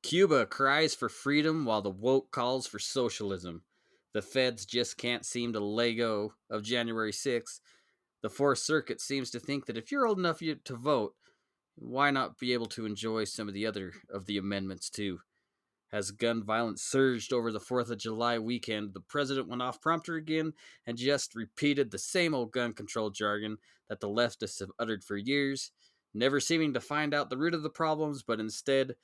Cuba cries for freedom while the woke calls for socialism. The feds just can't seem to let go of January 6th. The Fourth Circuit seems to think that if you're old enough to vote, why not be able to enjoy some of the other of the amendments too? As gun violence surged over the 4th of July weekend, the president went off prompter again and just repeated the same old gun control jargon that the leftists have uttered for years, never seeming to find out the root of the problems, but instead,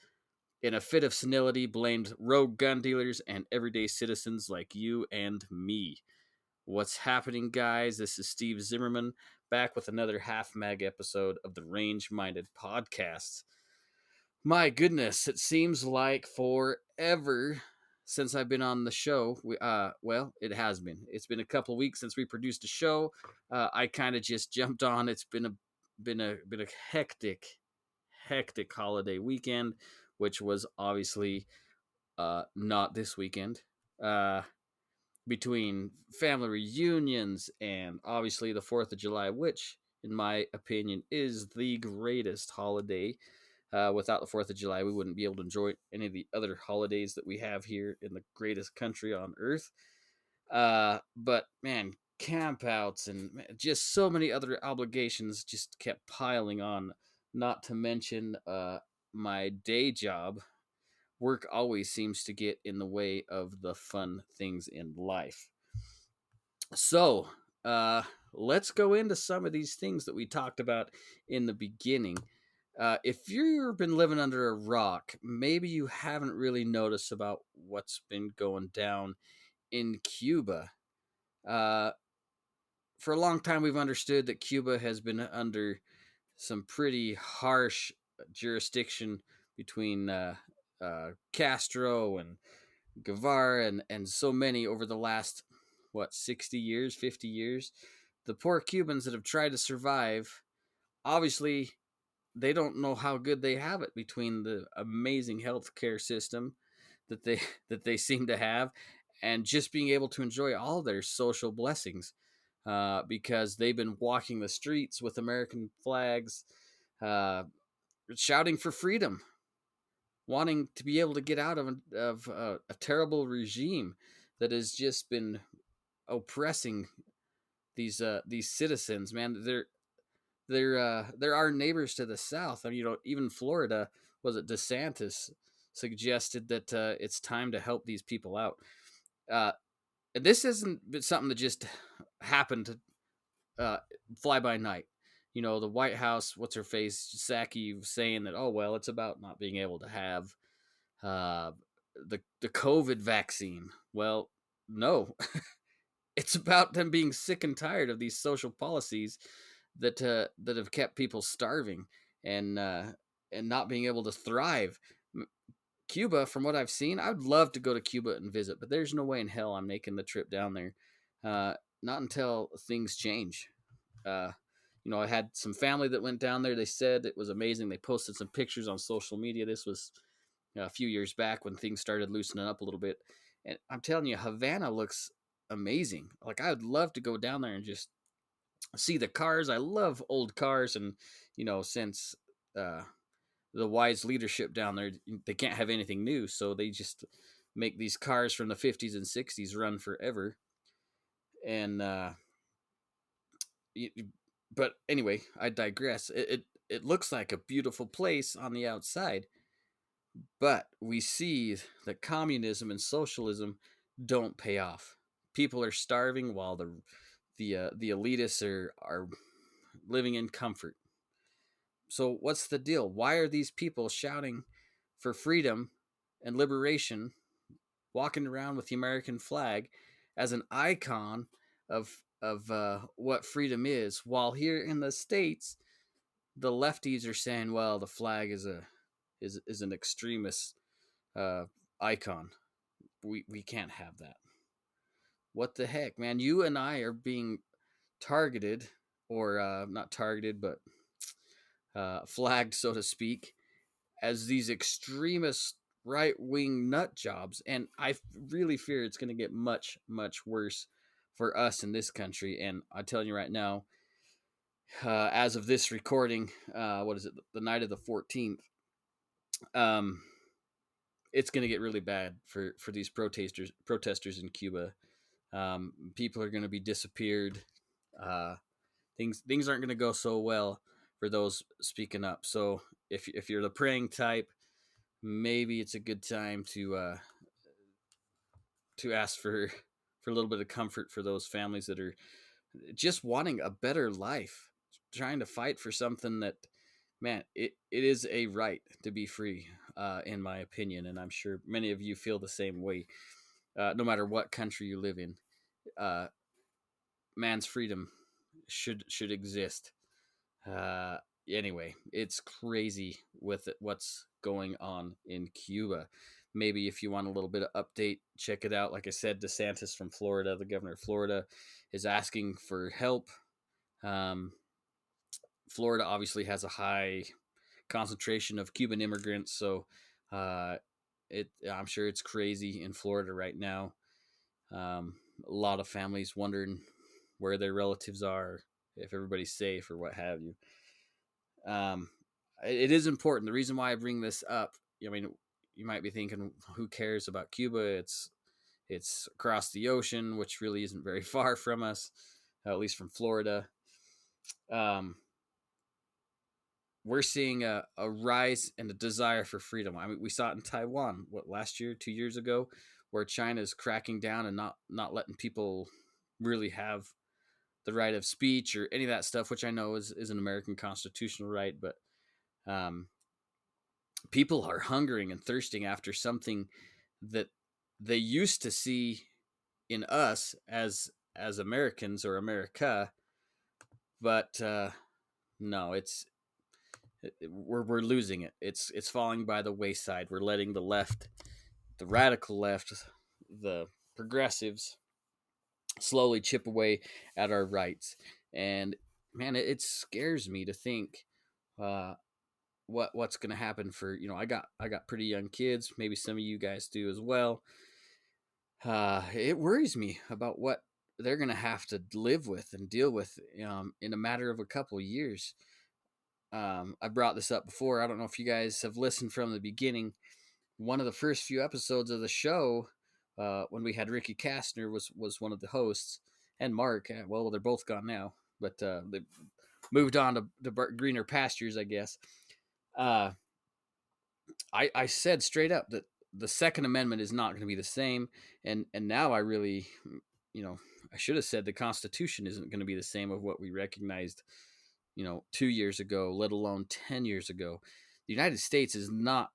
in a fit of senility, blamed rogue gun dealers and everyday citizens like you and me. What's happening, guys? This is Steve Zimmerman back with another Half Mag episode of the Range Minded Podcast. My goodness, it seems like forever since I've been on the show. Well, it has been. It's been a couple of weeks since we produced a show. I kind of just jumped on. It's been a hectic holiday weekend, which was obviously not this weekend. Between family reunions and obviously the 4th of July, which, in my opinion, is the greatest holiday. Without the 4th of July, we wouldn't be able to enjoy any of the other holidays that we have here in the greatest country on earth. But man, campouts and just so many other obligations just kept piling on, not to mention my day job. Work always seems to get in the way of the fun things in life. So, let's go into some of these things that we talked about in the beginning. If you've been living under a rock, maybe you haven't really noticed about what's been going down in Cuba. For a long time, we've understood that Cuba has been under some pretty harsh jurisdiction between Castro and Guevara and so many over the last, 60 years, 50 years. The poor Cubans that have tried to survive, obviously, they don't know how good they have it between the amazing healthcare system that they that they seem to have and just being able to enjoy all their social blessings, because they've been walking the streets with American flags, uh, shouting for freedom, wanting to be able to get out of a terrible regime that has just been oppressing these citizens. Man, they're our neighbors to the south. I mean, even Florida, was it DeSantis suggested that it's time to help these people out. Uh, this isn't something that just happened to fly by night. The White House, what's her face, Psaki, saying that, oh well, it's about not being able to have uh, the COVID vaccine. Well, no, it's about them being sick and tired of these social policies that have kept people starving and not being able to thrive. Cuba, from what I've seen, I would love to go to Cuba and visit, but there's no way in hell I'm making the trip down there. Not until things change. Uh, I had some family that went down there. They said it was amazing. They posted some pictures on social media. This was a few years back when things started loosening up a little bit. And I'm telling you, Havana looks amazing. Like, I would love to go down there and just see the cars. I love old cars, and since uh, the wise leadership down there, they can't have anything new, so they just make these cars from the 50s and 60s run forever. And but anyway, I digress. It looks like a beautiful place on the outside, but we see that communism and socialism don't pay off. People are starving while the elitists are living in comfort. So what's the deal? Why are these people shouting for freedom and liberation, walking around with the American flag as an icon of what freedom is, while here in the States the lefties are saying, well, the flag is an extremist uh, icon. We can't have that. What the heck, man? You and I are being targeted, or not targeted, but flagged, so to speak, as these extremist right wing nut jobs. And I really fear it's going to get much, much worse for us in this country. And I'm telling you right now, as of this recording, what is it, the night of the 14th, um, it's going to get really bad for these protesters in Cuba. People are going to be disappeared. Uh, things aren't going to go so well for those speaking up. So if you're the praying type, maybe it's a good time to ask for a little bit of comfort for those families that are just wanting a better life, trying to fight for something that, man, it is a right to be free, in my opinion, and I'm sure many of you feel the same way. No matter what country you live in, uh, man's freedom should exist. Uh, anyway, it's crazy with what's going on in Cuba. Maybe if you want a little bit of update, check it out. Like I said, DeSantis from Florida, the governor of Florida, is asking for help. Um, Florida obviously has a high concentration of Cuban immigrants, so uh, I'm sure it's crazy in Florida right now. A lot of families wondering where their relatives are, if everybody's safe or what have you. Um, it is important. The reason why I bring this up, I mean, you might be thinking, who cares about Cuba? It's across the ocean, which really isn't very far from us, at least from Florida. Um, we're seeing a rise and a desire for freedom. I mean, we saw it in Taiwan, what, last year, 2 years ago, where China is cracking down and not letting people really have the right of speech or any of that stuff, which I know is an American constitutional right, but um, people are hungering and thirsting after something that they used to see in us as Americans or America, but no, we're losing it. It's falling by the wayside. We're letting the left, the radical left, the progressives slowly chip away at our rights, and man, it scares me to think uh, what's going to happen for I got pretty young kids. Maybe some of you guys do as well. It worries me about what they're going to have to live with and deal with in a matter of a couple of years. I brought this up before. I don't know if you guys have listened from the beginning. One of the first few episodes of the show, when we had Ricky Kastner was one of the hosts, and Mark. Well, they're both gone now, but they moved on to greener pastures, I guess. Uh, I said straight up that the Second Amendment is not going to be the same, and now I really, you know, I should have said the Constitution isn't going to be the same of what we recognized, 2 years ago, let alone 10 years ago. The United States is not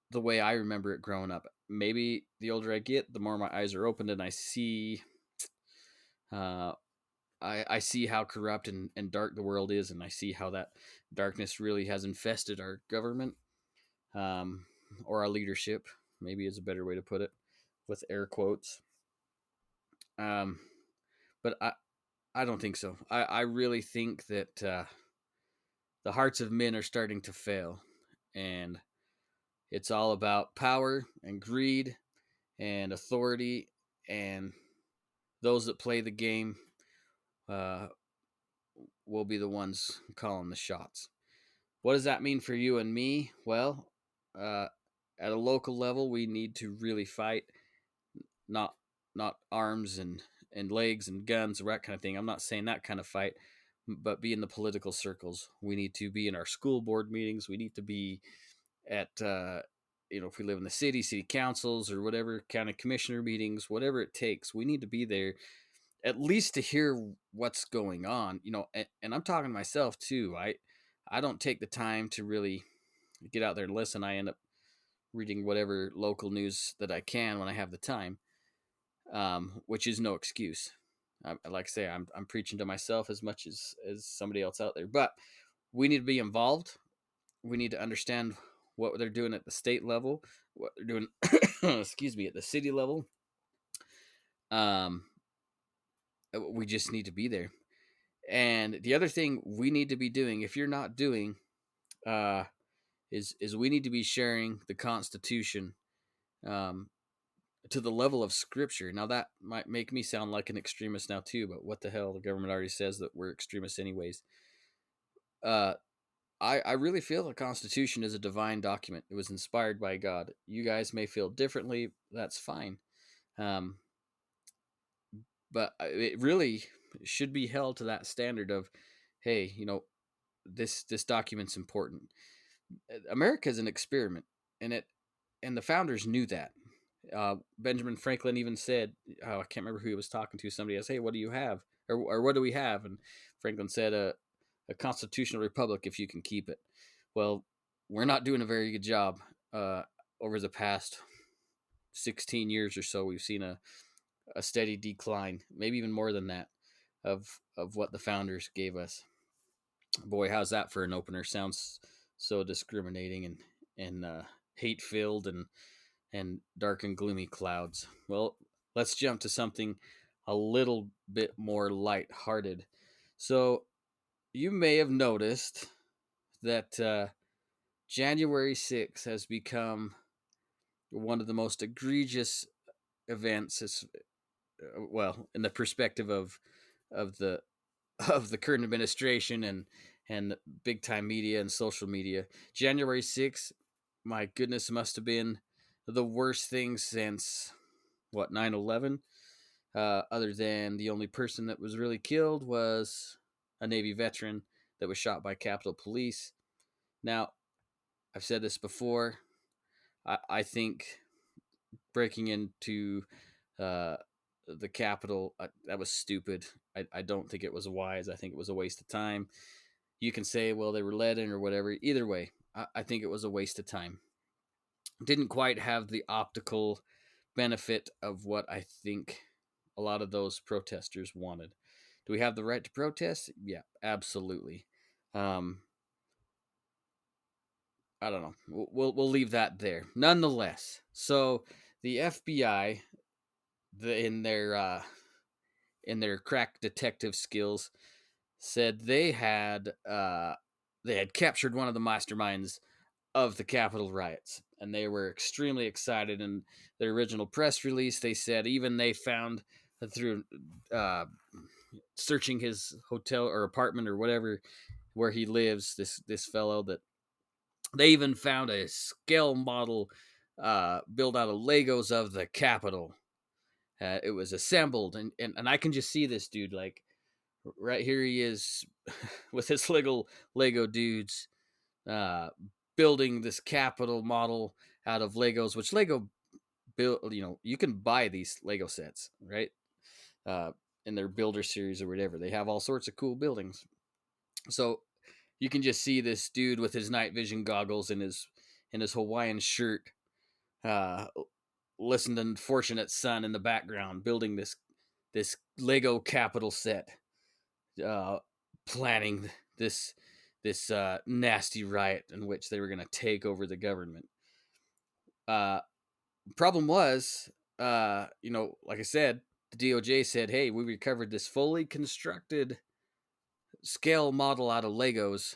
the way I remember it growing up. Maybe the older I get, the more my eyes are opened and I see, uh, I see how corrupt and dark the world is, and I see how that darkness really has infested our government, um, or our leadership. Maybe is a better way to put it, with air quotes. Um, but I don't think so. I really think that the hearts of men are starting to fail, and it's all about power and greed and authority, and those that play the game uh, will be the ones calling the shots. What does that mean for you and me? Well, uh, at a local level, we need to really fight, not not arms and legs and guns or that kind of thing. I'm not saying that kind of fight, but be in the political circles. We need to be in our school board meetings. We need to be at if we live in the city councils or whatever, county commissioner meetings, whatever it takes. We need to be there at least to hear what's going on. And I'm talking to myself too. I don't take the time to really get out there and listen. I end up reading whatever local news that I can when I have the time, which is no excuse. Like I say, I'm preaching to myself as much as somebody else out there. But we need to be involved. We need to understand what they're doing at the state level, what they're doing, excuse me, at the city level. Um, we just need to be there. And the other thing we need to be doing, if you're not doing, uh, is we need to be sharing the Constitution, um, to the level of Scripture. Now that might make me sound like an extremist now too, but what the hell? The government already says that we're extremists anyways. Uh, I really feel the Constitution is a divine document. It was inspired by God. You guys may feel differently. That's fine. Um, but it really should be held to that standard of, hey, this document's important. America is an experiment, and the founders knew that. Benjamin Franklin even said, oh, I can't remember who he was talking to. Somebody asked, "Hey, what do you have, or what do we have?" And Franklin said, "A constitutional republic if you can keep it." Well, we're not doing a very good job. Over the past 16 years or so, we've seen a steady decline, maybe even more than that, of what the founders gave us. Boy, how's that for an opener? Sounds so discriminating and hate filled and dark and gloomy clouds. Well, let's jump to something a little bit more light-hearted. So you may have noticed that January 6th has become one of the most egregious events. Well, in the perspective of the of the current administration and big time media and social media. January 6th, my goodness, must have been the worst thing since what 9/11. Other than the only person that was really killed was a Navy veteran that was shot by Capitol Police. Now, I've said this before. I think breaking into uh, the Capitol, that was stupid. I don't think it was wise. I think it was a waste of time. You can say, well, they were led in or whatever. Either way, I think it was a waste of time. Didn't quite have the optical benefit of what I think a lot of those protesters wanted. Do we have the right to protest? Yeah, absolutely. Um, I don't know. We'll leave that there. Nonetheless, so the FBI, in their crack detective skills, said they had captured one of the masterminds of the Capitol riots, and they were extremely excited. In their original press release, they said even they found through uh, searching his hotel or apartment or whatever where he lives, this fellow, that they even found a scale model built out of Legos of the Capitol. It was assembled, and I can just see this dude, like, right here he is with his Lego dudes uh, building this Capitol model out of Legos, which Lego build, you can buy these Lego sets, right? Uh, in their builder series or whatever. They have all sorts of cool buildings. So you can just see this dude with his night vision goggles and his Hawaiian shirt, uh, listen to Fortunate Son in the background building this Lego Capitol set, uh, planning this nasty riot in which they were going to take over the government. Uh, Problem was, like I said, the DOJ said, "Hey, we recovered this fully constructed scale model out of Legos."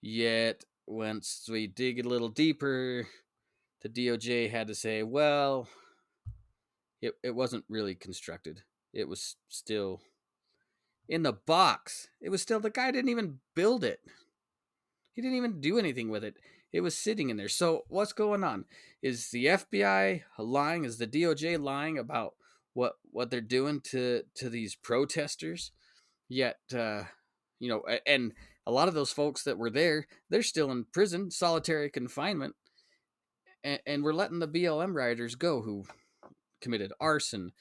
Yet, once we dig a little deeper, the DOJ had to say, "Well, it wasn't really constructed. It was still in the box. It was still, the guy didn't even build it. He didn't even do anything with it. It was sitting in there." So what's going on? Is the FBI lying? Is the DOJ lying about what they're doing to these protesters? Yet, and a lot of those folks that were there, they're still in prison, solitary confinement, and we're letting the BLM rioters go who committed arson.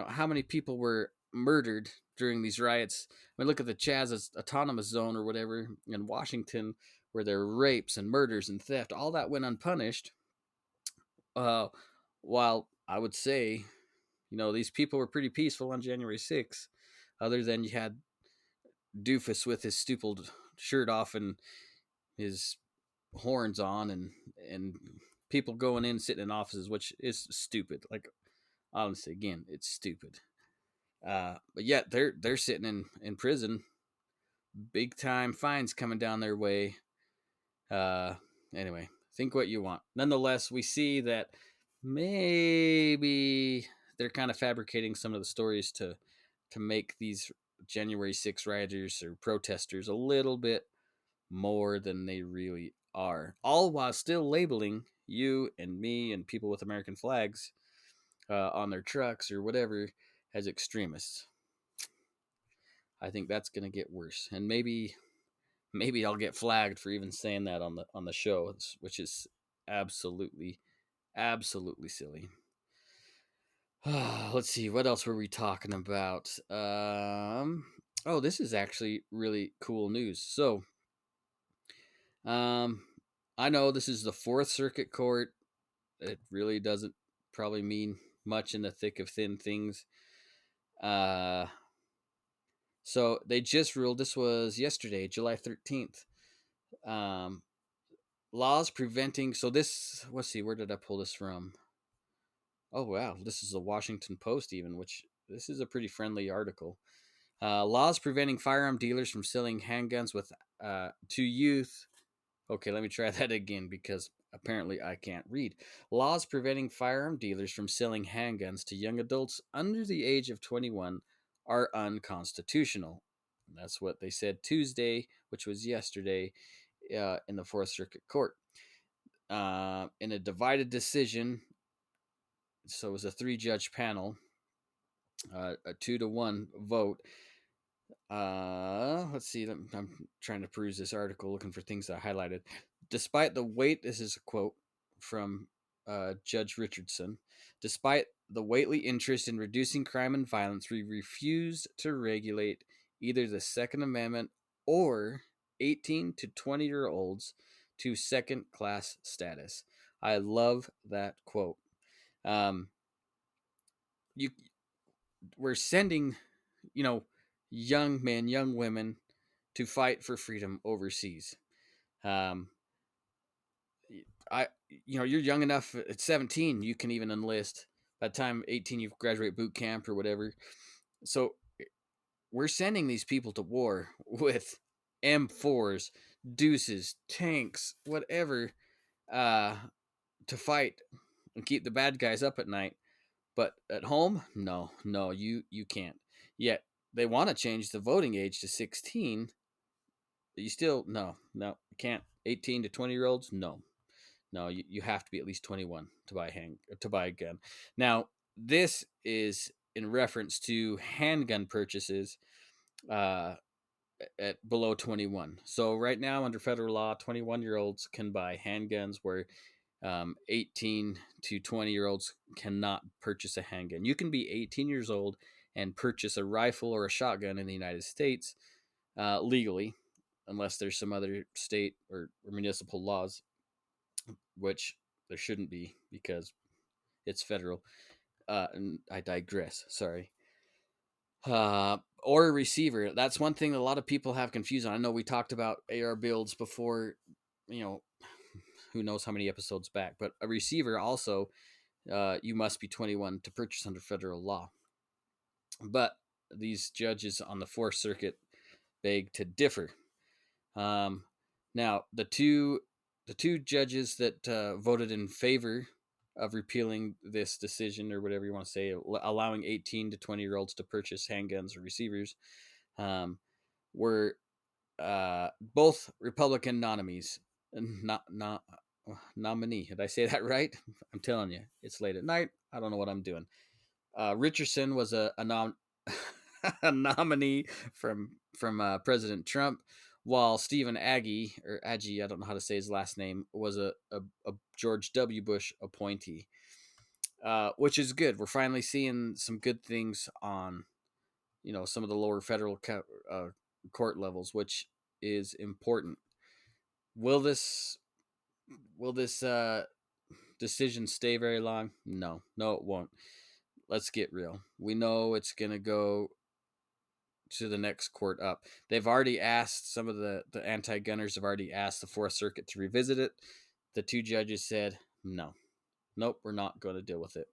How many people were murdered during these riots? I mean, look at the Chaz Autonomous Zone or whatever in Washington, where there were rapes and murders and theft. All that went unpunished. Uh, while I would say, these people were pretty peaceful on January 6th, other than you had Doofus with his stupid shirt off and his horns on, and people going in, sitting in offices, which is stupid. Like, honestly, again, it's stupid. But yet they're sitting in prison, big time fines coming down their way. Anyway, think what you want. Nonetheless, we see that maybe they're kind of fabricating some of the stories to make these January 6 rioters or protesters a little bit more than they really are, all while still labeling you and me and people with American flags on their trucks or whatever as extremists. I think that's going to get worse, and maybe I'll get flagged for even saying that on the show, which is absolutely silly. Let's see, what else were we talking about? Oh, this is actually really cool news. So, um, I know this is the Fourth Circuit Court. It really doesn't probably mean much in the thick of thin things. Uh, so they just ruled. This was yesterday, July 13th. Um, laws preventing. So this. Let's see. Where did I pull this from? Oh wow, this is the Washington Post. Even which this is a pretty friendly article. Laws preventing firearm dealers from selling handguns with to youth. Okay, let me try that again because apparently I can't read. Laws preventing firearm dealers from selling handguns to young adults under the age of 21 are unconstitutional. And that's what they said Tuesday, which was yesterday, in the Fourth Circuit Court. In a divided decision, so it was a 3-judge panel, a 2-1 vote. Let's see. I'm trying to peruse this article, looking for things I highlighted. Despite the weight, this is a quote from Judge Richardson. Despite the weighty interest in reducing crime and violence, we refused to regulate either the Second Amendment or 18 to 20-year-olds to second-class status. I love that quote. Um, you, we're sending, you know, young men, young women to fight for freedom overseas. Um, I, you're young enough at 17, you can even enlist. By the time 18, you graduate boot camp or whatever. So we're sending these people to war with M4s, deuces, tanks, whatever, uh, to fight and keep the bad guys up at night. But at home, no, you can't. Yet they want to change the voting age to 16. But you still no, you can't. 18 to 20-year-olds, no, you have to be at least 21 to buy a gun. Now this is in reference to handgun purchases uh, at below 21. So right now under federal law, 21-year-olds can buy handguns, where 18 to 20-year-olds cannot purchase a handgun. You can be 18 years old and purchase a rifle or a shotgun in the United States legally, unless there's some other state or municipal laws, which there shouldn't be because it's federal. And I digress. Sorry. Or a receiver. That's one thing that a lot of people have confused on. I know we talked about AR builds before, you know, who knows how many episodes back, but a receiver also, you must be 21 to purchase under federal law. But these judges on the Fourth Circuit beg to differ. Now, the two judges that voted in favor of repealing this decision, or whatever you want to say, allowing 18 to 20-year-olds to purchase handguns or receivers, were both Republican nominees. Not nominee. Did I say that right? I'm telling you, it's late at night. I don't know what I'm doing. Richardson was a a nominee from President Trump, while Stephen Agee, or Agee, I don't know how to say his last name, was a George W. Bush appointee, which is good. We're finally seeing some good things on, some of the lower federal court levels, which is important. Will this decision stay very long? No, it won't. Let's get real. We know it's gonna go to the next court up. They've already asked, some of the anti-gunners have already asked the Fourth Circuit to revisit it. The two judges said, nope, we're not going to deal with it.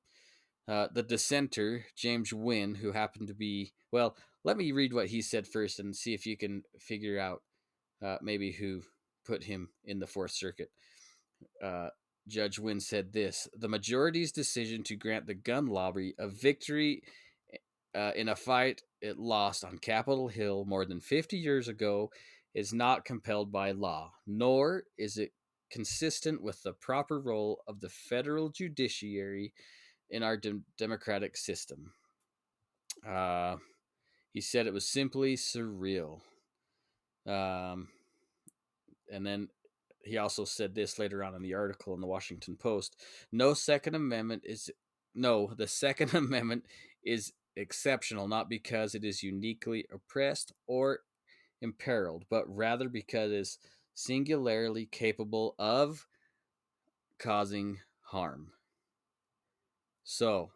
The dissenter, James Wynn, who happened to be, well, let me read what he said first and see if you can figure out maybe who put him in the Fourth Circuit. Judge Wynn said this: the majority's decision to grant the gun lobby a victory in a fight it lost on Capitol Hill more than 50 years ago is not compelled by law, nor is it consistent with the proper role of the federal judiciary in our democratic system. Uh, he said it was simply surreal. Um, and then he also said this later on in the article in the Washington Post. No Second Amendment is no, the Second Amendment is exceptional not because it is uniquely oppressed or imperiled, but rather because it is singularly capable of causing harm. So,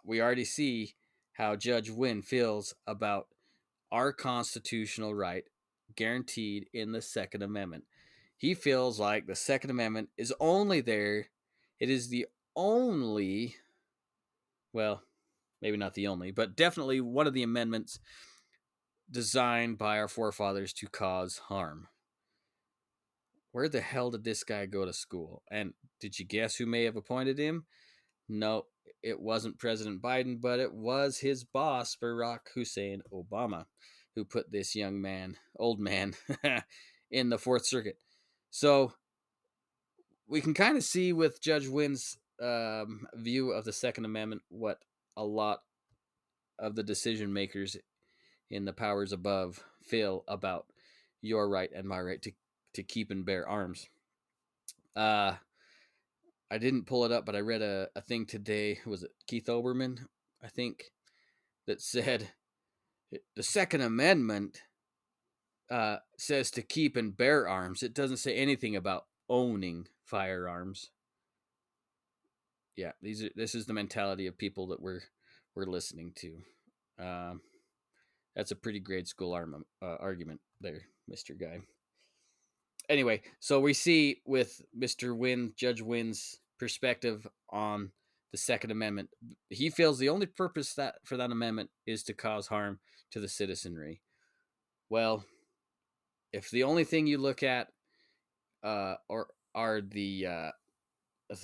we already see how Judge Wynn feels about our constitutional right guaranteed in the Second Amendment. He feels like the Second Amendment is only there. It is the only, well, maybe not the only, but definitely one of the amendments designed by our forefathers to cause harm. Where the hell did this guy go to school? And did you guess who may have appointed him? No, it wasn't President Biden, but it was his boss, Barack Hussein Obama, who put this young man, old man, in the Fourth Circuit. So we can kind of see with Judge Wynn's view of the Second Amendment what a lot of the decision makers in the powers above feel about your right and my right to keep and bear arms. I didn't pull it up, but I read a thing today. Was it Keith Olbermann, I think, that said the Second Amendment says to keep and bear arms. It doesn't say anything about owning firearms. Yeah, this is the mentality of people that we're listening to. That's a pretty grade school argument there, Mr. Guy. Anyway, so we see with Mr. Wynn, Judge Wynn's perspective on the Second Amendment, he feels the only purpose for that amendment is to cause harm to the citizenry. Well, if the only thing you look at or are the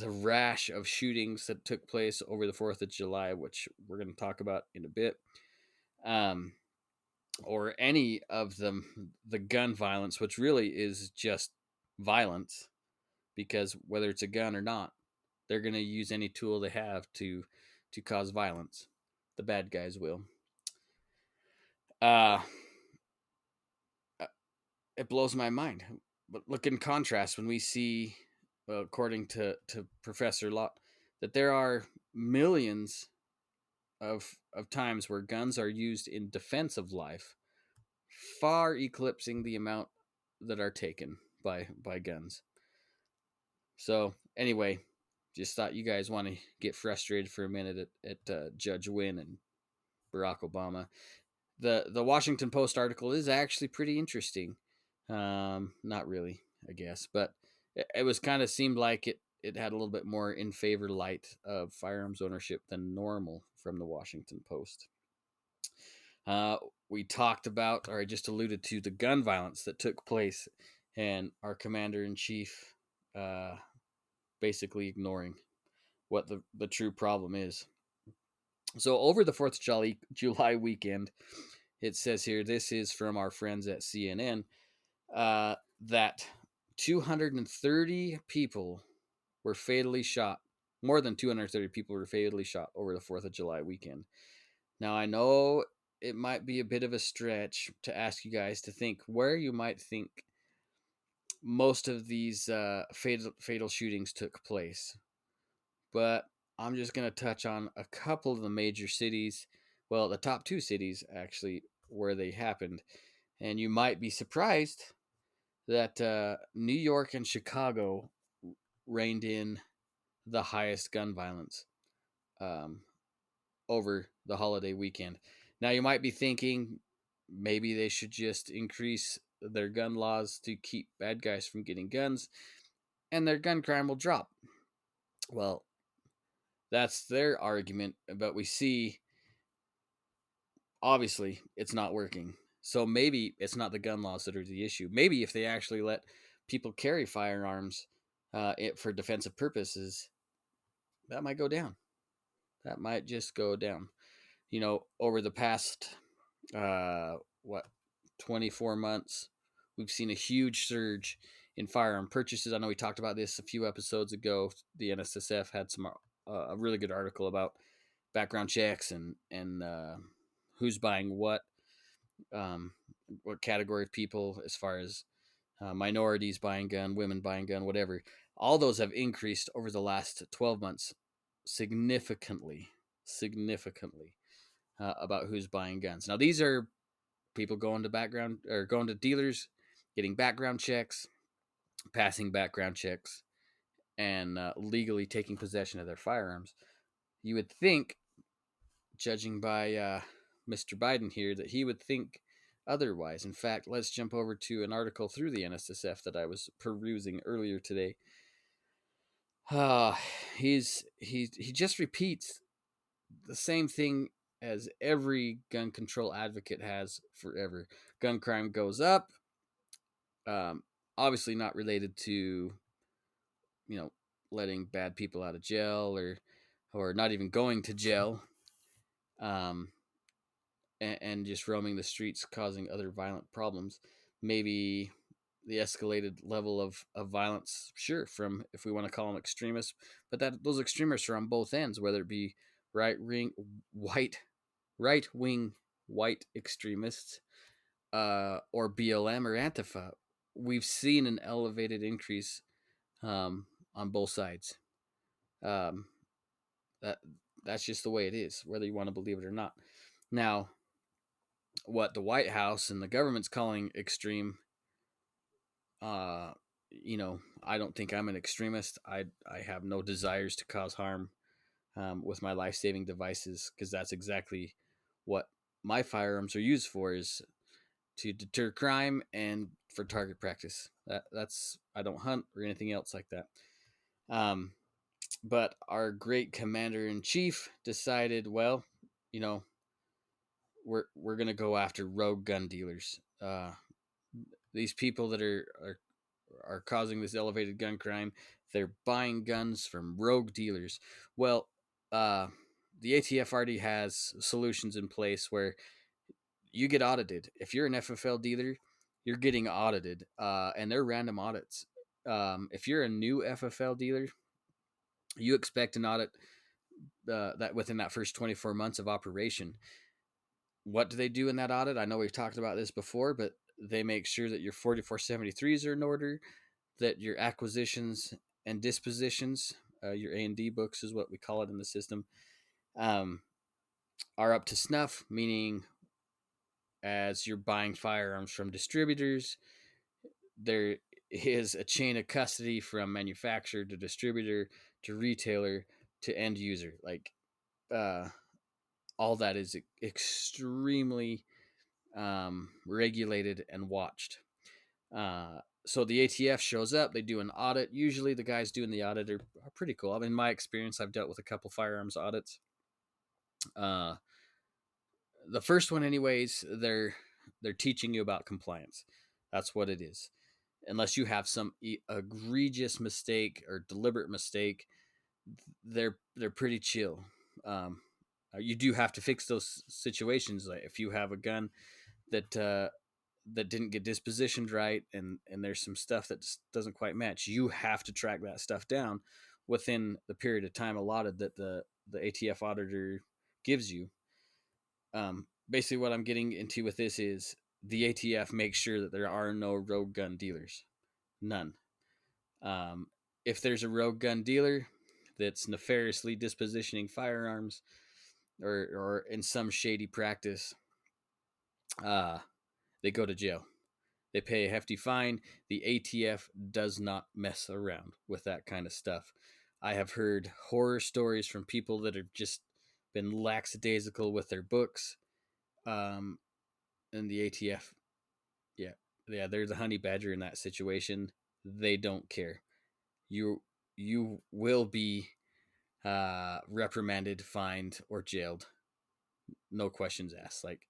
rash of shootings that took place over the 4th of July, which we're going to talk about in a bit, or any of the gun violence, which really is just violence, because whether it's a gun or not, they're going to use any tool they have to cause violence. The bad guys will. It blows my mind. But look in contrast when we see, according to Professor Lott, that there are millions of times where guns are used in defense of life, far eclipsing the amount that are taken by guns. So anyway, just thought you guys want to get frustrated for a minute at Judge Wynn and Barack Obama. The Washington Post article is actually pretty interesting. Not really, I guess, but it was kind of seemed like it had a little bit more in favor light of firearms ownership than normal from the Washington Post. We talked about, or I just alluded to, the gun violence that took place, and our commander-in-chief basically ignoring what the true problem is. So over the 4th of July weekend, it says here, this is from our friends at CNN, that 230 people were fatally shot. More than 230 people were fatally shot over the 4th of July weekend. Now, I know it might be a bit of a stretch to ask you guys to think where you might think most of these fatal shootings took place. But I'm just going to touch on a couple of the major cities. Well, the top 2 cities, actually, where they happened. And you might be surprised that New York and Chicago reined in the highest gun violence over the holiday weekend. Now, you might be thinking maybe they should just increase their gun laws to keep bad guys from getting guns, and their gun crime will drop. Well, that's their argument, but we see, obviously, it's not working. So maybe it's not the gun laws that are the issue. Maybe if they actually let people carry firearms for defensive purposes, that might go down. That might just go down. Over the past 24 months, we've seen a huge surge in firearm purchases. I know we talked about this a few episodes ago. The NSSF had some a really good article about background checks and who's buying um, what category of people, as far as minorities buying gun, women buying gun, whatever. All those have increased over the last 12 months significantly, significantly about who's buying guns. Now, these are people going to background or going to dealers, getting background checks, passing background checks, and legally taking possession of their firearms. You would think, judging by Mr. Biden here, that he would think otherwise. In fact, let's jump over to an article through the NSSF that I was perusing earlier today. Uh, he just repeats the same thing as every gun control advocate has forever. Gun crime goes up. Obviously not related to, you know, letting bad people out of jail or not even going to jail, um, and just roaming the streets causing other violent problems. Maybe the escalated level of violence, sure, from, if we want to call them extremists, but that those extremists are on both ends, whether it be right wing white right wing white extremists, or BLM or Antifa. We've seen an elevated increase on both sides. Um, that that's just the way it is, whether you want to believe it or not. Now, what the White House and the government's calling extreme, uh, I don't think I'm an extremist. I have no desires to cause harm with my life saving devices, because that's exactly what my firearms are used for, is to deter crime and for target practice. That's I don't hunt or anything else like that. Um, but our great commander in chief decided, well, you know, we're gonna go after rogue gun dealers. These people that are causing this elevated gun crime, they're buying guns from rogue dealers. Well, uh, the ATF already has solutions in place where you get audited. If you're an FFL dealer, you're getting audited, and they're random audits. If you're a new FFL dealer, you expect an audit that within that first 24 months of operation. What do they do in that audit? I know we've talked about this before, but they make sure that your 4473s are in order, that your acquisitions and dispositions, your A&D books is what we call it in the system, um, are up to snuff, meaning as you're buying firearms from distributors, there is a chain of custody from manufacturer to distributor to retailer to end user. Like, uh, all that is extremely regulated and watched. So the ATF shows up, they do an audit. Usually the guys doing the audit are pretty cool. I mean, in my experience, I've dealt with a couple firearms audits. Uh, the first one, anyways, they're teaching you about compliance. That's what it is. Unless you have some egregious mistake or deliberate mistake, they're pretty chill. You do have to fix those situations. Like if you have a gun that didn't get dispositioned right, and there's some stuff that just doesn't quite match, you have to track that stuff down within the period of time allotted that the ATF auditor gives you. Basically, what I'm getting into with this is the ATF makes sure that there are no rogue gun dealers, none. Um, if there's a rogue gun dealer that's nefariously dispositioning firearms or in some shady practice, uh, they go to jail. They pay a hefty fine. The ATF does not mess around with that kind of stuff. I have heard horror stories from people that have just been lackadaisical with their books, and the ATF, yeah, yeah, they're the honey badger in that situation. They don't care. You will be reprimanded, fined, or jailed. No questions asked. Like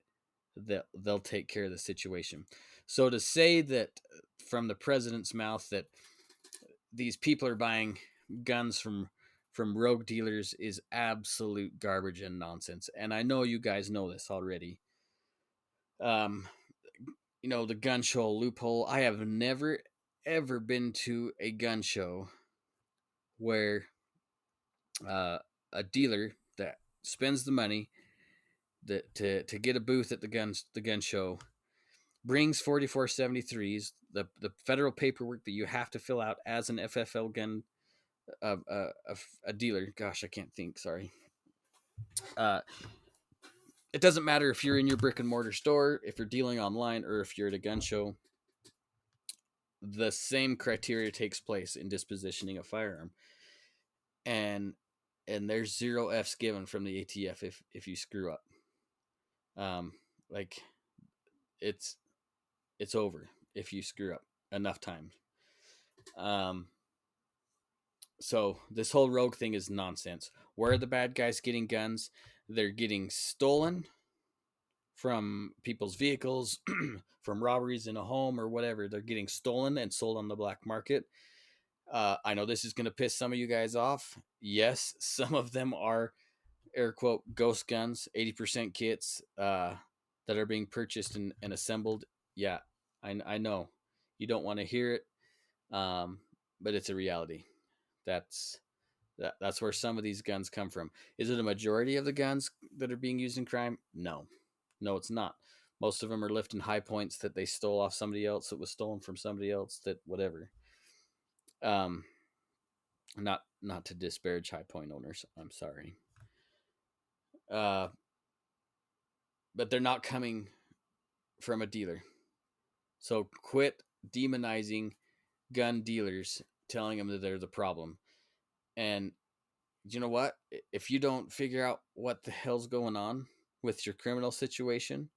they'll take care of the situation. So to say that from the president's mouth that these people are buying guns from rogue dealers is absolute garbage and nonsense. And I know you guys know this already. Um, the gun show loophole. I have never ever been to a gun show where uh, a dealer that spends the money to get a booth at the gun show brings 4473s, the federal paperwork that you have to fill out as an FFL gun, a dealer. Gosh, I can't think. Sorry. Uh, it doesn't matter if you're in your brick and mortar store, if you're dealing online, or if you're at a gun show. The same criteria takes place in dispositioning a firearm, and there's zero F's given from the ATF if you screw up. Like it's over if you screw up enough times. So this whole rogue thing is nonsense. Where are the bad guys getting guns? They're getting stolen from people's vehicles, from robberies in a home or whatever. They're getting stolen and sold on the black market. I know this is going to piss some of you guys off. Yes, some of them are air quote ghost guns, 80% kits that are being purchased and assembled. Yeah, I know you don't want to hear it, but it's a reality. That's where some of these guns come from. Is it a majority of the guns that are being used in crime? No, it's not. Most of them are lifting high points that they stole off somebody else, that was stolen from somebody else, that whatever. Um, not to disparage high point owners. I'm sorry. Uh, but they're not coming from a dealer. So quit demonizing gun dealers, telling them that they're the problem. And you know what? If you don't figure out what the hell's going on with your criminal situation,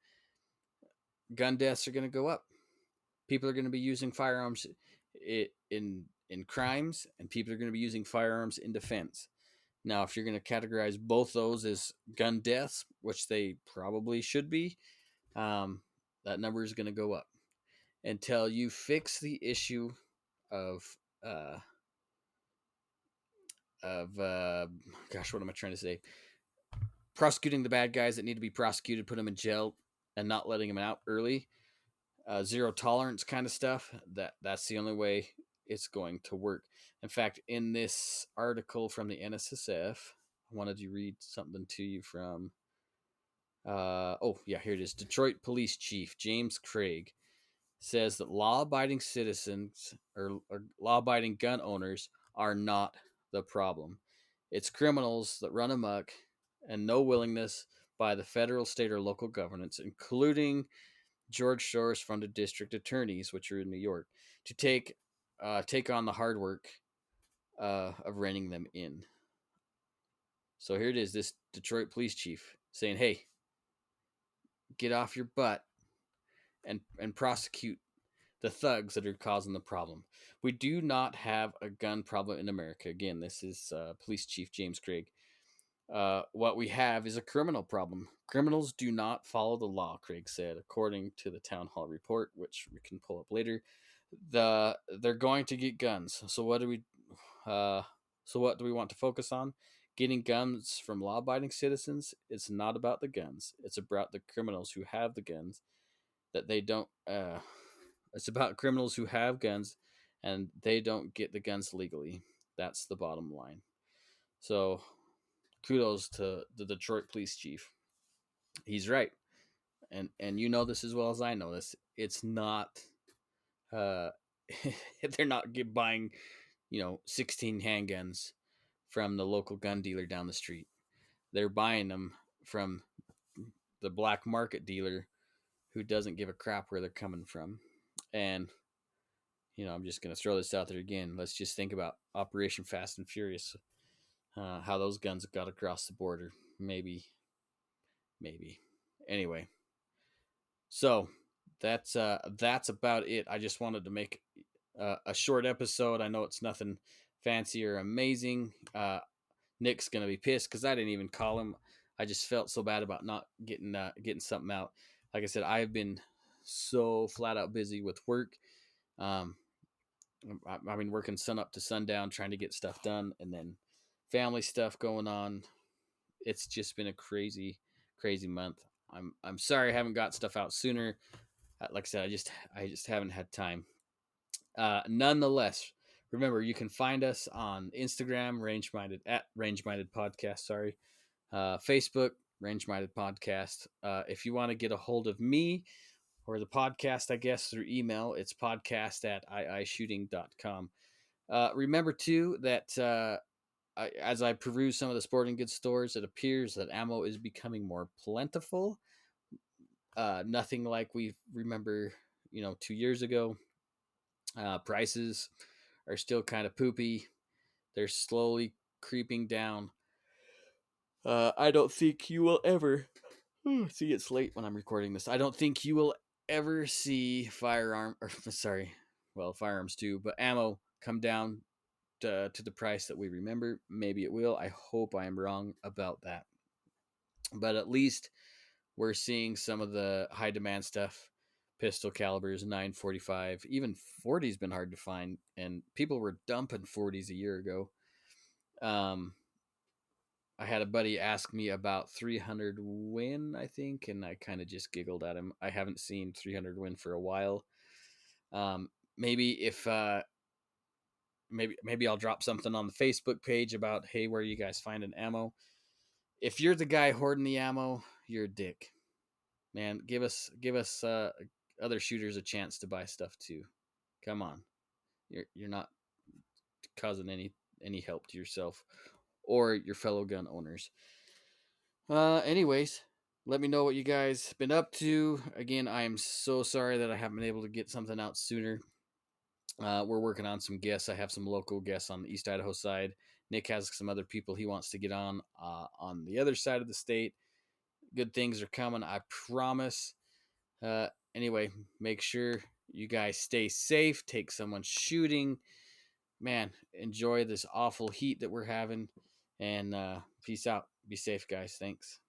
gun deaths are going to go up. People are going to be using firearms in crimes, and people are going to be using firearms in defense. Now, if you're going to categorize both those as gun deaths, which they probably should be, that number is going to go up until you fix the issue of uh, gosh, what am I trying to say? Prosecuting the bad guys that need to be prosecuted, put them in jail, and not letting them out early. Zero tolerance kind of stuff. That's the only way it's going to work. In fact, in this article from the NSSF, I wanted to read something to you from. Here it is. Detroit Police Chief James Craig says that law-abiding citizens or law-abiding gun owners are not the problem. It's criminals that run amok and no willingness by the federal, state, or local governments, including George Soros-funded district attorneys, which are in New York, to take on the hard work of reining them in. So here it is, this Detroit police chief saying, "Hey, get off your butt and prosecute the thugs that are causing the problem. We do not have a gun problem in America." Again, this is Police Chief James Craig. What we have is a criminal problem. Criminals do not follow the law, Craig said, according to the town hall report, which we can pull up later. They're going to get guns. So what do we want to focus on? Getting guns from law-abiding citizens. It's not about the guns. It's about the criminals who have the guns that they don't. It's about criminals who have guns and they don't get the guns legally. That's the bottom line. So kudos to the Detroit police chief. He's right. And you know this as well as I know this. It's not they're not buying, 16 handguns from the local gun dealer down the street. They're buying them from the black market dealer who doesn't give a crap where they're coming from. And I'm just going to throw this out there again. Let's just think about Operation Fast and Furious. How those guns got across the border. Maybe. Anyway, so that's about it. I just wanted to make a short episode. I know it's nothing fancy or amazing. Nick's gonna be pissed because I didn't even call him. I just felt so bad about not getting something out. Like I said, I've been so flat out busy with work. I've been working sun up to sundown trying to get stuff done, and then family stuff going on. It's just been a crazy month. I'm sorry I haven't got stuff out sooner. Like I said, I just haven't had time. Nonetheless, remember you can find us on Instagram, range minded at range minded podcast. Sorry, Facebook, range minded podcast. If you want to get a hold of me or the podcast, I guess through email, it's podcast@iishooting.com. Remember too that as I peruse some of the sporting goods stores, it appears that ammo is becoming more plentiful. Nothing like we remember, 2 years ago. Prices are still kind of poopy. They're slowly creeping down. I don't think you will ever. See, it's late when I'm recording this. I don't think you will ever see firearms too, but ammo come down to the price that we remember. Maybe it will. I hope I am wrong about that. But at least we're seeing some of the high demand stuff. Pistol calibers, 945, even 40's been hard to find, and people were dumping 40's a year ago. I had a buddy ask me about 300 Win, I think, and I kind of just giggled at him. I haven't seen 300 Win for a while. Maybe if maybe I'll drop something on the Facebook page about, hey, where you guys finding ammo? If you're the guy hoarding the ammo, you're a dick, man. Give us other shooters a chance to buy stuff too. Come on, you're not causing any help to yourself or your fellow gun owners. Anyways, let me know what you guys been up to. Again, I am so sorry that I haven't been able to get something out sooner. We're working on some guests. I have some local guests on the East Idaho side. Nick has some other people he wants to get on the other side of the state. Good things are coming, I promise. Anyway, make sure you guys stay safe. Take someone shooting. Man, enjoy this awful heat that we're having. And peace out. Be safe, guys. Thanks.